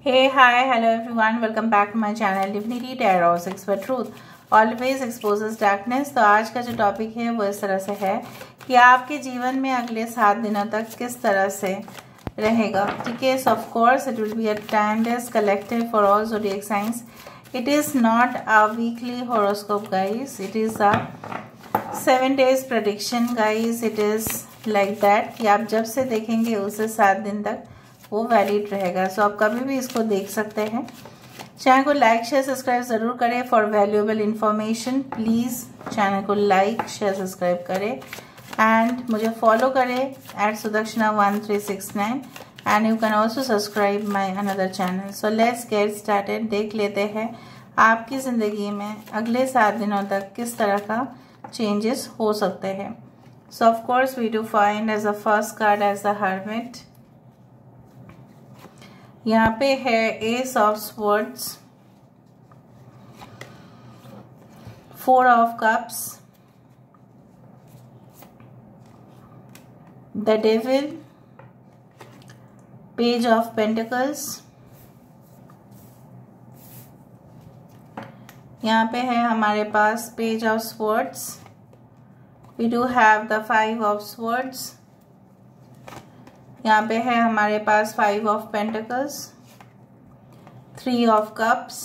Hey, hi, hello everyone. Welcome back to my channel Divinity Tarot 6 for Truth. Always exposes darkness. तो आज का जो topic है वो इस तरह से है कि आपके जीवन में अगले 7 दिनों तक किस तरह से रहेगा. ठीक है. So of course it will be a timeless collective for all zodiac signs. It is not a weekly horoscope, guys. It is a 7 days prediction, guys. It is like that कि आप जब से देखेंगे उससे 7 दिन तक वो वैलिड रहेगा. सो आप कभी भी इसको देख सकते हैं. चैनल को लाइक शेयर सब्सक्राइब ज़रूर करें for valuable information. Please channel को लाइक शेयर सब्सक्राइब करें एंड मुझे फॉलो करें @Sudakshana1369 and you can also subscribe my another channel. So let's get started. देख लेते हैं आपकी ज़िंदगी में अगले 7 दिनों तक किस तरह का चेंजेस हो सकते हैं. So of course we do find as the first card as the hermit. यहाँ पे है ace of swords, 4 of cups, the devil, page of pentacles. यहाँ पे है हमारे पास page of swords. We do have the 5 of swords. यहाँ पे है हमारे पास 5 of pentacles, 3 of cups,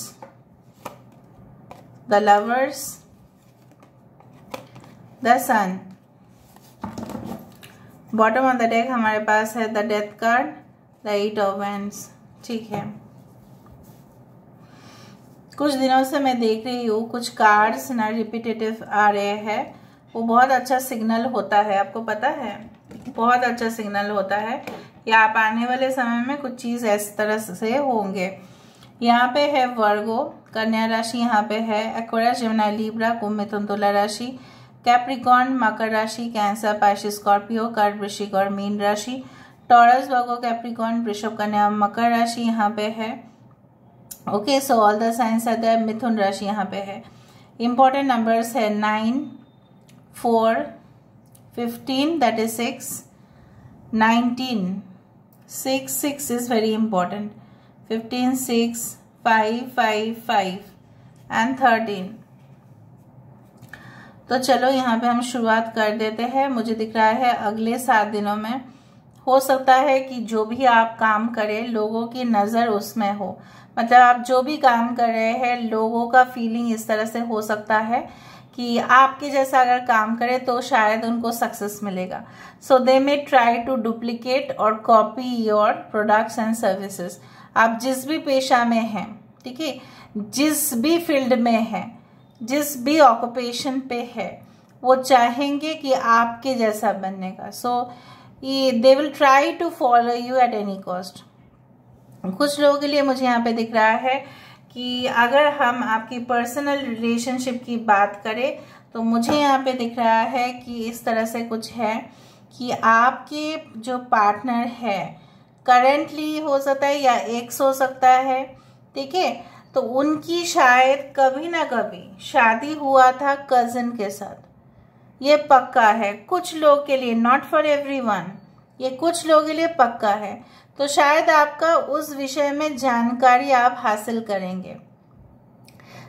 the lovers, the sun. Bottom of the deck हमारे पास है the death card, the 8 of wands. ठीक है. कुछ दिनों से मैं देख रही हूँ कुछ कार्ड्स ना रिपीटेटिव आ रहे हैं. वो बहुत अच्छा सिग्नल होता है. आपको पता है बहुत अच्छा सिग्नल होता है कि आप आने वाले समय में कुछ चीज़ इस तरह से होंगे. यहाँ पे है वर्गो, कन्या राशि. यहाँ पे है एक्वेरियस, जेमिनी, लिब्रा, कुंभ, मिथुन, तुला राशि, कैप्रिकॉर्न, मकर राशि, कैंसर, पाइसेस, स्कॉर्पियो, कर्क, वृश्चिक और मीन राशि, टॉरस, वर्गो, कैप्रिकॉर्न, वृषभ, कन्या, मकर राशि यहाँ पे है. Okay. So all the signs are there. मिथुन राशि यहाँ पे है. इंपॉर्टेंट नंबर्स है 9, 4, 15, that is 6, 19, 6, 6 is very important, 15, 6, 5, 5, 5 and 13. तो चलो यहाँ पे हम शुरुआत कर देते हैं. मुझे दिख रहा है अगले 7 दिनों में हो सकता है कि जो भी आप काम करें लोगों की नज़र उसमें हो. मतलब आप जो भी काम कर रहे हैं लोगों का फीलिंग इस तरह से हो सकता है कि आपके जैसा अगर काम करे तो शायद उनको सक्सेस मिलेगा. सो दे मे ट्राई टू डुप्लीकेट और copy your products and services. आप जिस भी पेशा में हैं, ठीक है, जिस भी फील्ड में हैं, जिस भी ऑक्यूपेशन पे है, वो चाहेंगे कि आपके जैसा बनने का. So they will try to follow you at any cost. कुछ लोगों के लिए मुझे यहाँ पे दिख रहा है कि अगर हम आपकी पर्सनल रिलेशनशिप की बात करें तो मुझे यहाँ पे दिख रहा है कि इस तरह से कुछ है कि आपके जो पार्टनर है करेंटली हो सकता है या एक्स हो सकता है. ठीक है. तो उनकी शायद कभी ना कभी शादी हुआ था कजिन के साथ. ये पक्का है कुछ लोग के लिए, नॉट फॉर एवरीवन. ये कुछ लोगों के लिए पक्का है. तो शायद आपका उस विषय में जानकारी आप हासिल करेंगे.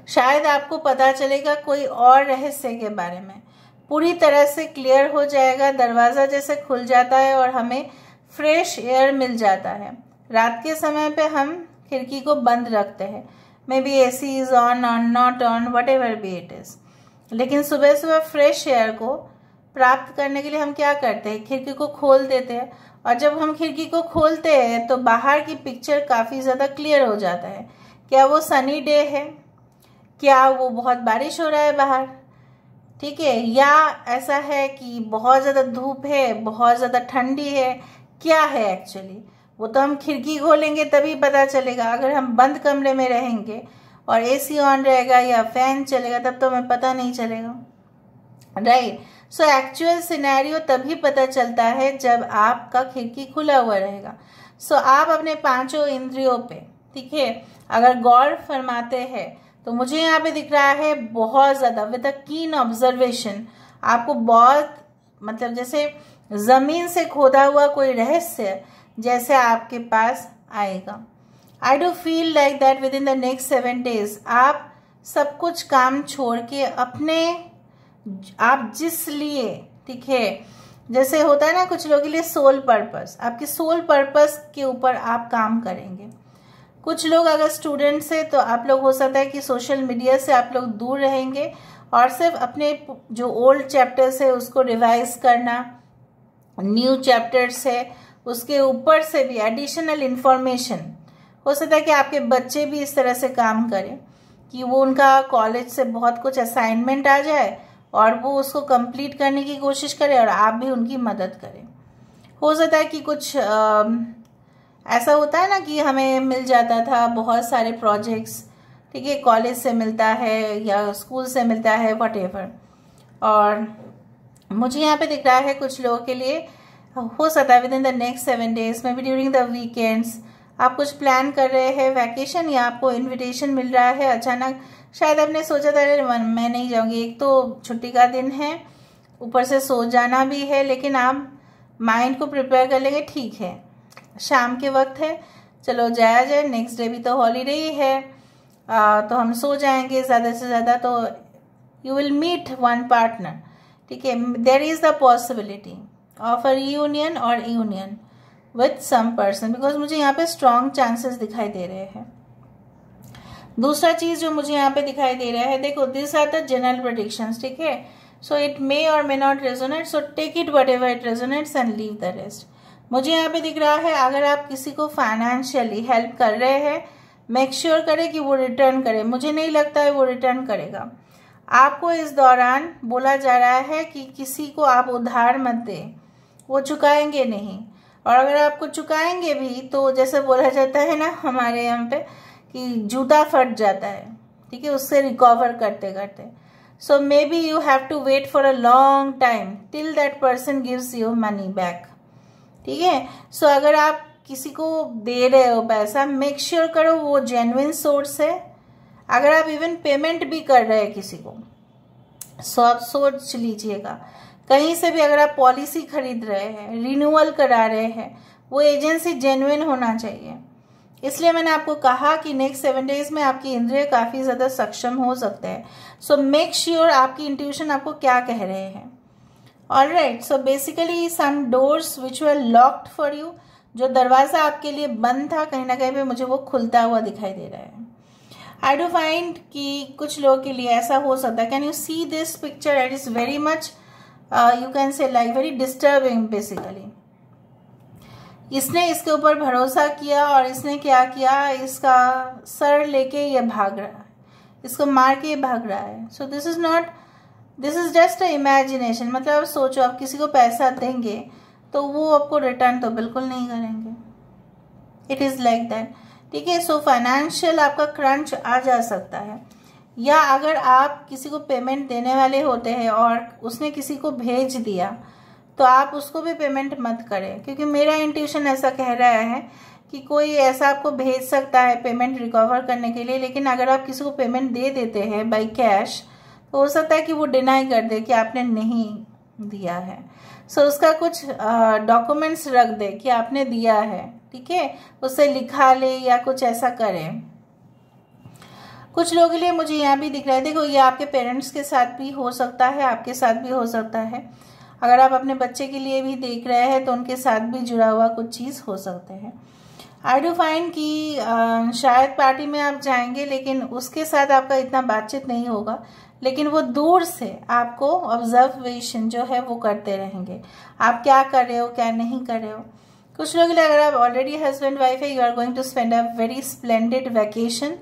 शायद आपको पता चलेगा कोई और रहस्य के बारे में. पूरी तरह से क्लियर हो जाएगा. दरवाज़ा जैसे खुल जाता है और हमें फ्रेश एयर मिल जाता है. रात के समय पे हम खिड़की को बंद रखते हैं. Maybe AC is on और not on, whatever be it is. लेकिन सुबह सुबह फ्रेश एयर को प्राप्त करने के लिए हम क्या करते हैं, खिड़की को खोल देते हैं. और जब हम खिड़की को खोलते हैं तो बाहर की पिक्चर काफ़ी ज़्यादा क्लियर हो जाता है. क्या वो सनी डे है, क्या वो बहुत बारिश हो रहा है बाहर, ठीक है, या ऐसा है कि बहुत ज़्यादा धूप है, बहुत ज़्यादा ठंडी है, क्या है एक्चुअली. वो तो हम खिड़की खोलेंगे तभी पता चलेगा. अगर हम बंद कमरे में रहेंगे और AC ऑन रहेगा या फैन चलेगा तब तो हमें पता नहीं चलेगा. राइट. सो एक्चुअल सिनेरियो तभी पता चलता है जब आपका खिड़की खुला हुआ रहेगा. सो आप अपने 5 इंद्रियों पे, ठीक है, अगर गौर फरमाते हैं तो मुझे यहाँ पे दिख रहा है बहुत ज़्यादा विद अ कीन ऑब्जर्वेशन आपको बहुत, मतलब जैसे ज़मीन से खोदा हुआ कोई रहस्य जैसे आपके पास आएगा. I do feel like that with in the next 7 days आप सब कुछ काम छोड़ के अपने, आप जिस लिए, ठीक है, जैसे होता है ना कुछ लोगों के लिए सोल पर्पस, आपके सोल पर्पस के ऊपर आप काम करेंगे। कुछ लोग अगर स्टूडेंट्स है तो आप लोग हो सकता है कि सोशल मीडिया से आप लोग दूर रहेंगे और सिर्फ अपने जो ओल्ड चैप्टर्स है उसको रिवाइज करना, न्यू चैप्टर्स है उसके ऊपर से भी एडिशनल इंफॉर्मेशन। हो सकता है कि आपके बच्चे भी इस तरह से काम करें कि वो उनका कॉलेज से बहुत कुछ असाइनमेंट आ जाए और वो उसको कंप्लीट करने की कोशिश करें और आप भी उनकी मदद करें। हो सकता है कि कुछ ऐसा होता है ना कि हमें मिल जाता था बहुत सारे प्रोजेक्ट्स, ठीक है, कॉलेज से मिलता है या स्कूल से मिलता है, व्हाटएवर, और मुझे यहाँ पे दिख रहा है कुछ लोगों के लिए हो सकता है with in the next 7 days में भी ड्यूरिंग द वीकेंड्स आप कुछ प्लान कर रहे हैं वैकेशन, या आपको इनविटेशन मिल रहा है अचानक। शायद आपने सोचा था मैं नहीं जाऊंगी, एक तो छुट्टी का दिन है, ऊपर से सो जाना भी है, लेकिन आप माइंड को प्रिपेयर कर लेंगे, ठीक है शाम के वक्त है, चलो जाया जाए, नेक्स्ट डे भी तो हॉलीडे ही है, तो हम सो जाएंगे ज़्यादा से ज़्यादा। तो you will meet one partner, ठीक है, there is the possibility of a reunion और union with some person, because मुझे यहाँ पे स्ट्रॉन्ग चांसेस दिखाई दे रहे हैं। दूसरा चीज जो मुझे यहाँ पे दिखाई दे रहा है, देखो this are the general predictions, ठीक है, so it may or may not resonate, so take it whatever it resonates and leave the rest. मुझे यहाँ पे दिख रहा है अगर आप किसी को फाइनेंशियली हेल्प कर रहे हैं, मेक श्योर करें कि वो रिटर्न करे। मुझे नहीं लगता है वो रिटर्न करेगा। आपको इस दौरान बोला जा रहा है कि किसी को आप उधार मत दें, वो चुकाएंगे नहीं, और अगर आपको चुकाएंगे भी तो जैसे बोला जाता है ना हमारे यहाँ पे कि जूता फट जाता है, ठीक है, उससे रिकवर करते करते। So maybe you have to wait for a long time till that person gives you money back, ठीक है। सो अगर आप किसी को दे रहे हो पैसा, मेक श्योर करो वो जेन्युइन सोर्स है। अगर आप इवन पेमेंट भी कर रहे हैं किसी को, सो आप सोच लीजिएगा, कहीं से भी अगर आप पॉलिसी खरीद रहे हैं, रिन्यूअल करा रहे हैं, वो एजेंसी जेन्युइन होना चाहिए। इसलिए मैंने आपको कहा कि नेक्स्ट 7 days में आपकी इंद्रिय काफी ज्यादा सक्षम हो सकते हैं। सो मेक श्योर आपकी इंट्यूशन आपको क्या कह रहे हैं। Alright, so basically some doors which were locked for you, जो दरवाजा आपके लिए बंद था कहीं ना कहीं पे मुझे वो खुलता हुआ दिखाई दे रहा है। आई डू फाइंड कि कुछ लोगों के लिए ऐसा हो सकता है, can you see this picture, it is very much you can say like very disturbing. Basically इसने इसके ऊपर भरोसा किया और इसने क्या किया, इसका सर लेके ये भाग रहा है, इसको मार के ये भाग रहा है। So this is not, this is just a imagination. मतलब आप सोचो, आप किसी को पैसा देंगे तो वो आपको रिटर्न तो बिल्कुल नहीं करेंगे, इट इज लाइक दैट, ठीक है। सो फाइनेंशियल आपका क्रंच आ जा सकता है, या अगर आप किसी को पेमेंट देने वाले होते हैं और उसने किसी को भेज दिया तो आप उसको भी पेमेंट मत करें, क्योंकि मेरा इंट्यूशन ऐसा कह रहा है कि कोई ऐसा आपको भेज सकता है पेमेंट रिकवर करने के लिए, लेकिन अगर आप किसी को पेमेंट दे देते हैं बाय कैश तो हो सकता है कि वो डिनाई कर दे कि आपने नहीं दिया है। सो उसका कुछ डॉक्यूमेंट्स रख दे कि आपने दिया है, ठीक है, उससे लिखा ले या कुछ ऐसा करें। कुछ लोगों के लिए मुझे यहाँ भी दिख रहा है, देखो ये आपके पेरेंट्स के साथ भी हो सकता है, आपके साथ भी हो सकता है। अगर आप अपने बच्चे के लिए भी देख रहे हैं तो उनके साथ भी जुड़ा हुआ कुछ चीज़ हो सकते हैं। आई डू फाइंड कि शायद पार्टी में आप जाएंगे लेकिन उसके साथ आपका इतना बातचीत नहीं होगा, लेकिन वो दूर से आपको ऑब्जर्वेशन जो है वो करते रहेंगे, आप क्या कर रहे हो क्या नहीं कर रहे हो। कुछ लोग अगर आप ऑलरेडी हस्बैंड वाइफ है, you are going to spend a very splendid vacation,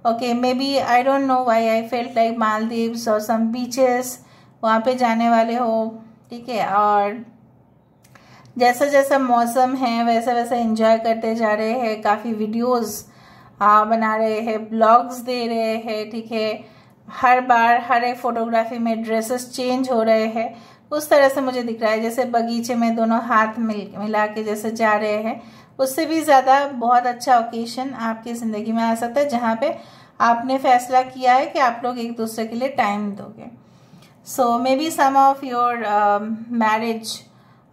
okay, maybe I don't know why I felt like Maldives or some beaches, वहाँ पे जाने वाले हो, ठीक है, और जैसा जैसा मौसम है वैसा वैसा एंजॉय करते जा रहे हैं, काफ़ी वीडियोस बना रहे हैं, ब्लॉग्स दे रहे हैं, ठीक है, हर बार हर एक फोटोग्राफी में ड्रेसेस चेंज हो रहे हैं, उस तरह से मुझे दिख रहा है जैसे बगीचे में दोनों हाथ मिला के जैसे जा रहे हैं। उससे भी ज़्यादा बहुत अच्छा ओकेशन आपकी ज़िंदगी में आ सकता है जहाँ पे आपने फैसला किया है कि आप लोग एक दूसरे के लिए टाइम दोगे। So maybe some of your marriage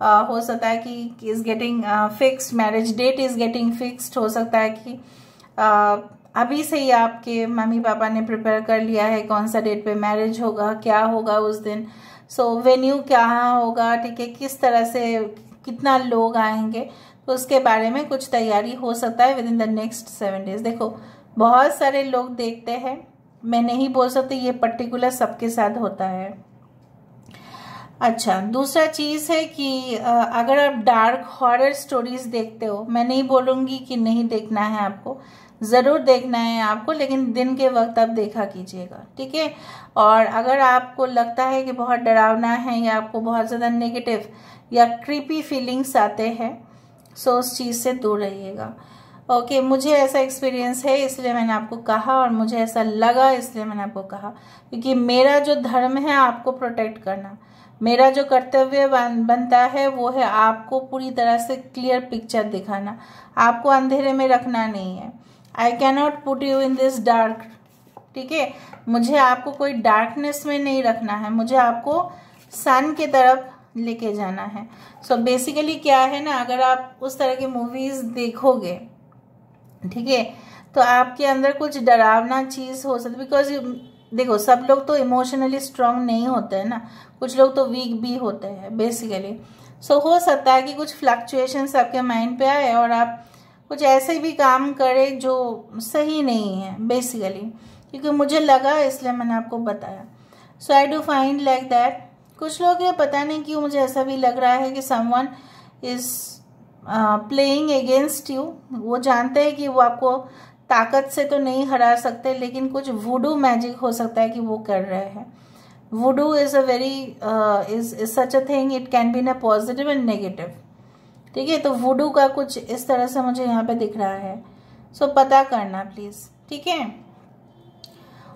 हो सकता है कि is getting fixed, marriage date is getting fixed, हो सकता है कि अभी से ही आपके मम्मी पापा ने प्रिपेयर कर लिया है कौन सा डेट पे मैरिज होगा, क्या होगा उस दिन, सो वेन्यू कहाँ होगा, ठीक है, किस तरह से कितना लोग आएंगे, तो उसके बारे में कुछ तैयारी हो सकता है with in the next 7 days. देखो बहुत सारे लोग देखते हैं, मैं नहीं बोल सकती ये पर्टिकुलर सबके साथ होता है। अच्छा, दूसरा चीज़ है कि अगर आप डार्क हॉरर स्टोरीज देखते हो, मैं नहीं बोलूँगी कि नहीं देखना है आपको, ज़रूर देखना है आपको, लेकिन दिन के वक्त आप देखा कीजिएगा, ठीक है। और अगर आपको लगता है कि बहुत डरावना है या आपको बहुत ज़्यादा नेगेटिव या क्रीपी फीलिंग्स आते हैं, सो उस चीज़ से दूर रहिएगा। ओके, मुझे ऐसा एक्सपीरियंस है इसलिए मैंने आपको कहा, और मुझे ऐसा लगा इसलिए मैंने आपको कहा, क्योंकि मेरा जो धर्म है आपको प्रोटेक्ट करना, मेरा जो कर्तव्य बनता है वो है आपको पूरी तरह से क्लियर पिक्चर दिखाना, आपको अंधेरे में रखना नहीं है। I cannot put you in this dark, ठीक है, मुझे आपको कोई डार्कनेस में नहीं रखना है, मुझे आपको सन की तरफ लेके जाना है। सो बेसिकली क्या है ना, अगर आप उस तरह की मूवीज देखोगे, ठीक है, तो आपके अंदर कुछ डरावना चीज हो सकती है, बिकॉज देखो सब लोग तो इमोशनली स्ट्रांग नहीं होते हैं ना, कुछ लोग तो वीक भी होते हैं बेसिकली। सो हो सकता है कि कुछ फ्लक्चुएशंस आपके माइंड पे आए और आप कुछ ऐसे भी काम करें जो सही नहीं है बेसिकली, क्योंकि मुझे लगा इसलिए मैंने आपको बताया। So I do find like that कुछ लोग, ये पता नहीं क्यों मुझे ऐसा भी लग रहा है कि someone is playing against you, वो जानते हैं कि वो आपको ताकत से तो नहीं हरा सकते, लेकिन कुछ वुडू मैजिक हो सकता है कि वो कर रहे हैं। वुडू is a very is such a thing, it can be in a positive and negative, ठीक है। तो वुडू का कुछ इस तरह से मुझे यहाँ पे दिख रहा है, सो पता करना प्लीज, ठीक है।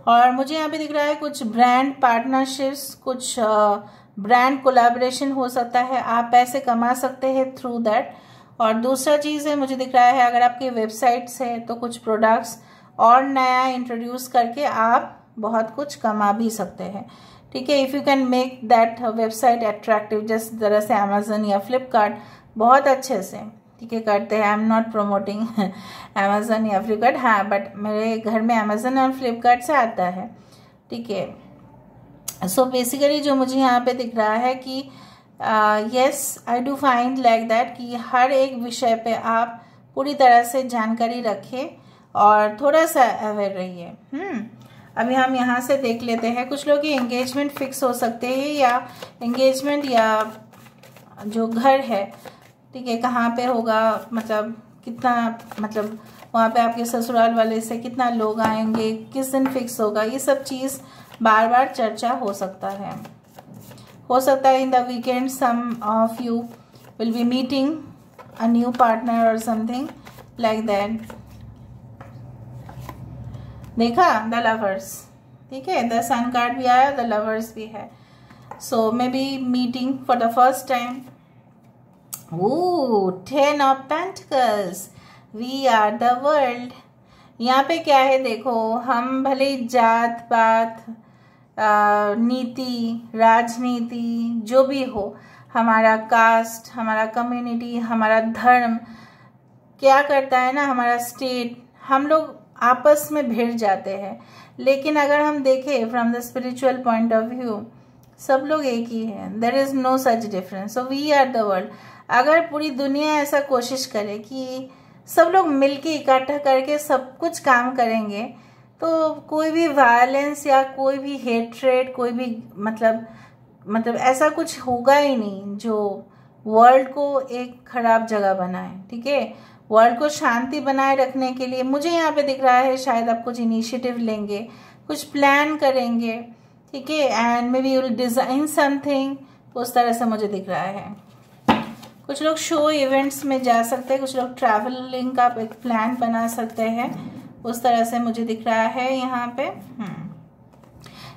और मुझे यहाँ पे दिख रहा है कुछ ब्रांड पार्टनरशिप्स, कुछ ब्रांड कोलैबोरेशन हो सकता है, आप पैसे कमा सकते हैं थ्रू दैट। और दूसरा चीज़ है, मुझे दिख रहा है अगर आपकी वेबसाइट्स है तो कुछ प्रोडक्ट्स और नया इंट्रोड्यूस करके आप बहुत कुछ कमा भी सकते हैं, ठीक है। If you can make that website attractive, जिस तरह से अमेजन या फ्लिपकार्ट बहुत अच्छे से, ठीक है, करते हैं। I am not promoting Amazon या फ्लिपकार्ट, हाँ, बट मेरे घर में अमेजन और फ्लिपकार्ट से आता है, ठीक है। सो बेसिकली जो मुझे यहाँ पे दिख रहा है कि yes I do find like that कि हर एक विषय पे आप पूरी तरह से जानकारी रखें और थोड़ा सा अवेयर रहिए। अभी हम यहाँ से देख लेते हैं, कुछ लोग की एंगेजमेंट फिक्स हो सकते हैं, या एंगेजमेंट या जो घर है, ठीक है, कहाँ पे होगा, मतलब कितना, मतलब वहाँ पे आपके ससुराल वाले से कितना लोग आएंगे, किस दिन फिक्स होगा, ये सब चीज़ बार बार चर्चा हो सकता है। हो सकता है in the weekend some of you will be meeting a new partner or something like that. देखा, द लवर्स, ठीक है, द सन कार्ड भी आया, द लवर्स भी है। So maybe meeting for the first time. Ooh, 10 of Pentacles, we are the world। यहाँ पे क्या है देखो, हम भले जात पात, नीति, राजनीति जो भी हो, हमारा कास्ट, हमारा कम्युनिटी, हमारा धर्म क्या करता है ना, हमारा स्टेट, हम लोग आपस में भिड़ जाते हैं। लेकिन अगर हम देखें from the spiritual point of view, सब लोग एक ही हैं, there is no such difference. So we are the world. अगर पूरी दुनिया ऐसा कोशिश करे कि सब लोग मिलके इकट्ठा करके सब कुछ काम करेंगे, तो कोई भी वायलेंस या कोई भी हेट्रेड, कोई भी मतलब ऐसा कुछ होगा ही नहीं जो वर्ल्ड को एक खराब जगह बनाए, ठीक है। वर्ल्ड को शांति बनाए रखने के लिए मुझे यहाँ पे दिख रहा है शायद आप कुछ इनिशिएटिव लेंगे, कुछ प्लान करेंगे, ठीक है, and may be you will design something, उस तरह से मुझे दिख रहा है। कुछ लोग शो इवेंट्स में जा सकते हैं, कुछ लोग ट्रैवलिंग का एक प्लान बना सकते हैं, उस तरह से मुझे दिख रहा है यहाँ पे।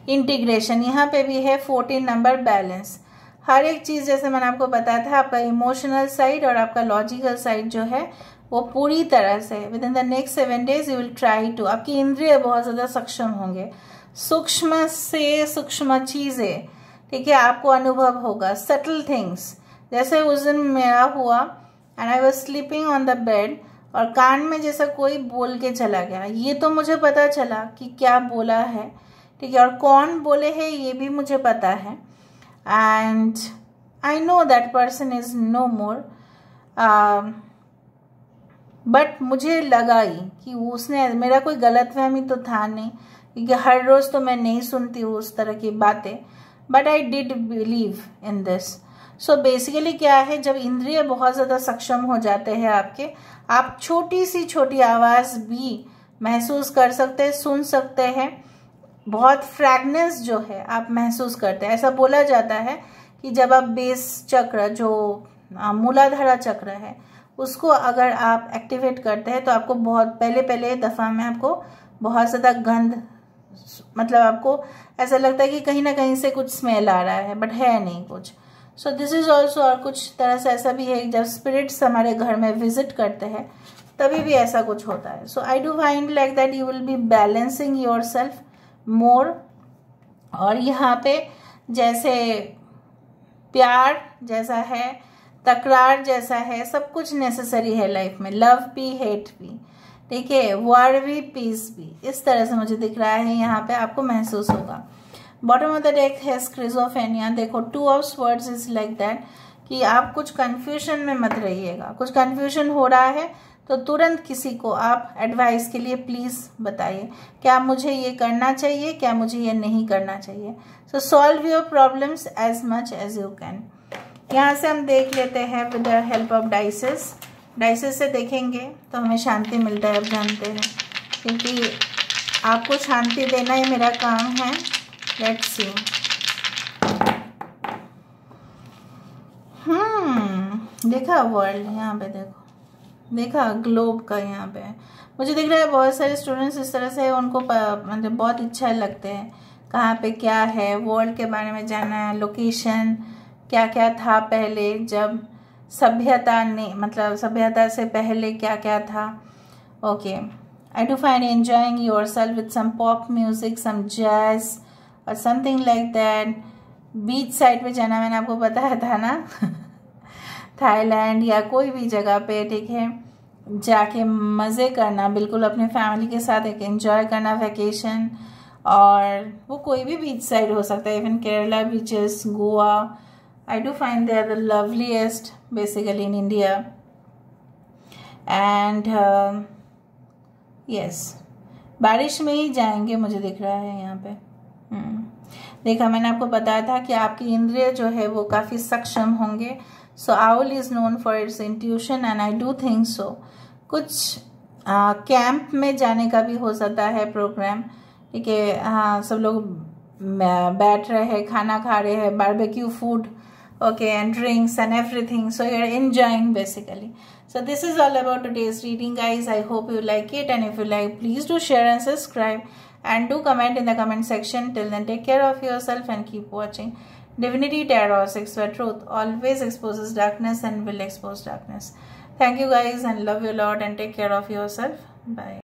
इंटीग्रेशन यहाँ पे भी है, 14 नंबर बैलेंस। हर एक चीज़ जैसे मैंने आपको बताया था, आपका इमोशनल साइड और आपका लॉजिकल साइड जो है वो पूरी तरह से within the next 7 days you will try to, आपकी इंद्रिय बहुत ज़्यादा सक्षम होंगे, सूक्ष्म से सूक्ष्म चीज़ें, ठीक है, आपको अनुभव होगा, सटल थिंग्स। जैसे उस दिन मेरा हुआ and I was sleeping on the bed, और कान में जैसा कोई बोल के चला गया, ये तो मुझे पता चला कि क्या बोला है, ठीक है, और कौन बोले है ये भी मुझे पता है, and I know that person is no more, but मुझे लगा ही कि उसने, मेरा कोई गलतफहमी तो था नहीं, क्योंकि हर रोज तो मैं नहीं सुनती हूँ उस तरह की बातें, but I did believe in this. So basically क्या है, जब इंद्रिय बहुत ज़्यादा सक्षम हो जाते हैं आपके, आप छोटी सी छोटी आवाज़ भी महसूस कर सकते हैं, सुन सकते हैं, बहुत फ्रैगनेंस जो है आप महसूस करते हैं। ऐसा बोला जाता है कि जब आप बेस चक्र, जो मूलाधारा चक्र है, उसको अगर आप एक्टिवेट करते हैं तो आपको बहुत पहले दफ़ा में आपको बहुत ज़्यादा गंध, मतलब आपको ऐसा लगता है कि कहीं ना कहीं से कुछ स्मेल आ रहा है, बट है नहीं कुछ। सो दिस इज ऑल्सो, और कुछ तरह से ऐसा भी है जब स्पिरिट्स हमारे घर में विजिट करते हैं तभी भी ऐसा कुछ होता है। So I do find like that you will be balancing yourself more, और यहाँ पे जैसे प्यार जैसा है, तकरार जैसा है, सब कुछ नेसेसरी है लाइफ में, लव भी हेट भी, ठीक है, वॉर भी पीस भी, इस तरह से मुझे दिख रहा है, यहाँ पे आपको महसूस होगा। बॉटम ऑफ द डेक है स्क्रिजोफेनिया। देखो 2 of swords is like that कि आप कुछ कंफ्यूजन में मत रहिएगा, कुछ कंफ्यूजन हो रहा है तो तुरंत किसी को आप एडवाइस के लिए प्लीज बताइए, क्या मुझे ये करना चाहिए, क्या मुझे ये नहीं करना चाहिए। So solve your problems as much as you can. यहाँ से हम देख लेते हैं with the help of dices. Dices से देखेंगे तो हमें शांति मिलता है, आप जानते हैं, क्योंकि आपको शांति देना ही मेरा काम है। Let's see. देखा वर्ल्ड, यहाँ पे देखो, देखा ग्लोब का, यहाँ पे मुझे दिख रहा है बहुत सारे स्टूडेंट्स इस तरह से, उनको मतलब बहुत इच्छा लगते हैं कहाँ पे क्या है, वर्ल्ड के बारे में जानना है, लोकेशन क्या क्या था पहले, जब सभ्यता ने, मतलब सभ्यता से पहले क्या क्या था। Okay, I do find enjoying yourself with some pop music, some jazz और something like that. Beach side पे जाना मैंने आपको बताया था ना थाईलैंड या कोई भी जगह पे, ठीक है, जाके मज़े करना, बिल्कुल अपने फैमिली के साथ एक एंजॉय करना वैकेशन, और वो कोई भी बीच साइड हो सकता है, even Kerala beaches, Goa. I do find they are the loveliest basically in India, and yes, बारिश में ही जाएंगे मुझे दिख रहा है यहाँ पे। देखा, मैंने आपको बताया था कि आपकी इंद्रिय जो है वो काफ़ी सक्षम होंगे। So owl is known for its intuition and I do think so. कुछ कैंप में जाने का भी हो सकता है प्रोग्राम, ठीक है, हाँ, सब लोग बैठ रहे हैं, खाना खा रहे हैं, barbecue food, okay, and drinks and everything, so you're enjoying basically. So this is all about today's reading, guys. I hope you like it, and if you like, please do share and subscribe, and do comment in the comment section. Till then, take care of yourself and keep watching Divinity Tarot 6, where truth always exposes darkness and will expose darkness. Thank you guys, and love you a lot, and take care of yourself. Bye.